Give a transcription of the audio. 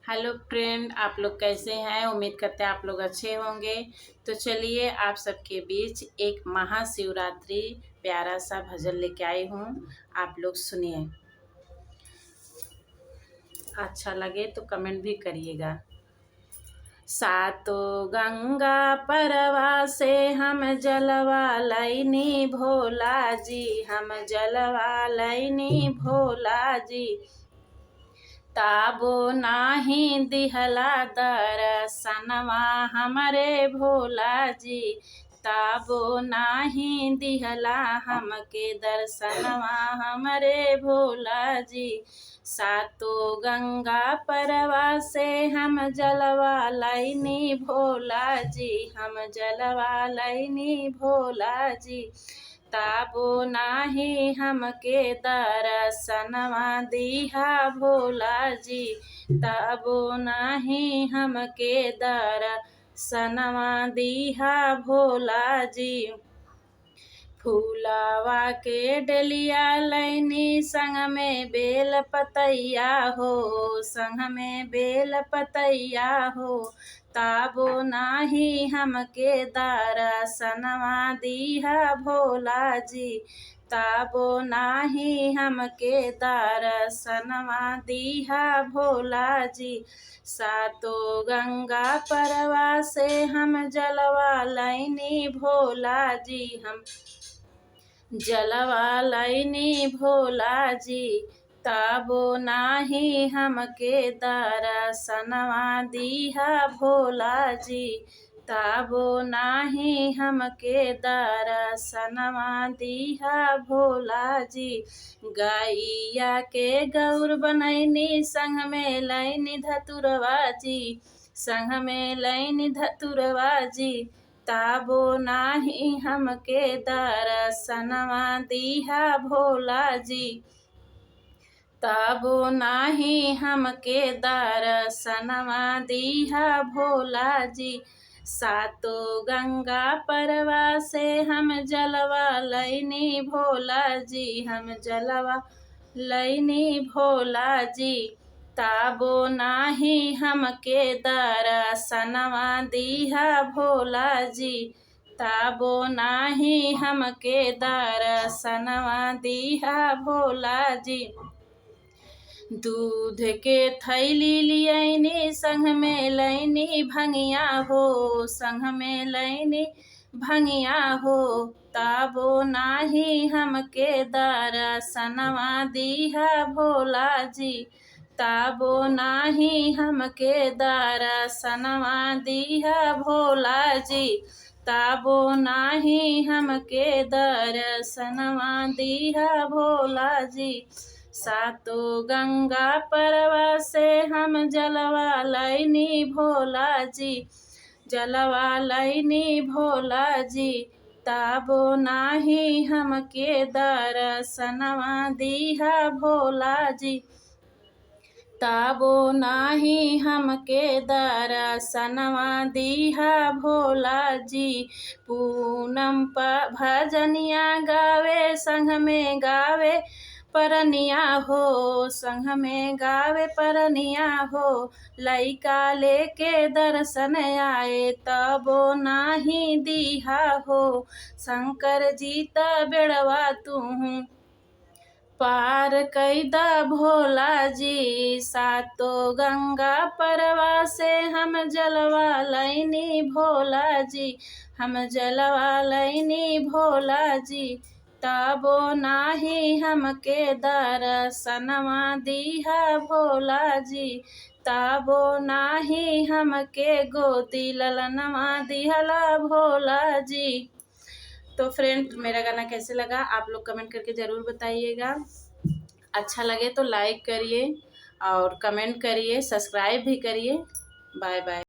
Hello friend, आप लोग कैसे हैं। उम्मीद करते हैं आप लोग अच्छे होंगे। तो चलिए आप सबके बीच एक महाशिवरात्रि प्यारा सा भजन लेके आई हूँ। आप लोग सुनिए, अच्छा लगे तो कमेंट भी करिएगा। सातो गंगा परवा से हम जलवा लैनी भोला जी, हम जलवा लैनी भोला जी। ताबो नाही दिहला दर्शनवा हमरे भोला जी, ताबो नाही दिहला हमके दर्शनवा हमरे भोला जी। सातो गंगा परवा से हम जलवा लैनी भोला जी, हम जलवा लैनी भोला जी। ताबो नाही हमके दर्शनवा दिहा भोला जी, ताबो नाही हमके दर्शनवा दिहा भोला जी। फूलवा के डलिया लैनी संग में बेल पतैया हो, संग में बेल पतैया हो। ताबो नाही हमके दर्शनवा दिहा भोला जी, ताबो नाही हमके दर्शनवा दिहा भोला जी। सातो गंगा परवा से हम जलवा लैनी भोला जी, हम जलवा लैनी भोला जी। ताबो नाही हमके दर्शनवा दिहा भोला जी, ताबो नाही हमके दर्शनवा दिहा भोला जी। गैया के गौर बनैनी संग में लैनी धतुरवा जी, संग में लैनी धतुरवा जी। ताबो नाही हमके दर्शनवा दिहा भोला जी, ताबो नाही हमके दर्शनवा दिहा भोला जी। सातो गंगा परवा से हम जलवा लैनी भोला जी, हम जलवा लैनी भोला जी। ताबो नाही हमके दर्शनवा दिहा भोला जी, ताबो नाही हमके दर्शनवा दिहा भोला जी। दूध के थैली लियैनी संग में लैनी भंगिया हो, संग में लैनी भंगिया हो। ताबो नाही हमके दर्शनवा दिहा भोला जी, ताबो नाही हमके दर्शनवा दिहा भोला जी। ताबो नाही हमके दर्शनवा दिहा भोला जी। सातो गंगा परवा से हम जलवा लैनी भोला जी, जलवा लैनी भोला जी। ताबो नाही हमके दर्शनवा दिहा भोला जी, ताबो नाही हमके दर्शनवा दिहा भोला जी। पूनम भजनिया गावे संग में गावे परनिया हो, संग में गावे परनिया हो। लइका लेके दर्शन आए तबो नाही दिहा हो, शंकर जी त बेड़वा तुहू पार कैदा भोला जी। सातो गंगा परवा से हम जलवा लैनी भोला जी, हम जलवा लैनी भोला जी। ताबो नाही हमके दर्शनवा दिहा भोला जी, ताबो नाही हमके गोदी ललनवा दिहला भोला जी। तो फ्रेंड, मेरा गाना कैसे लगा आप लोग कमेंट करके ज़रूर बताइएगा। अच्छा लगे तो लाइक करिए और कमेंट करिए, सब्सक्राइब भी करिए। Bye by.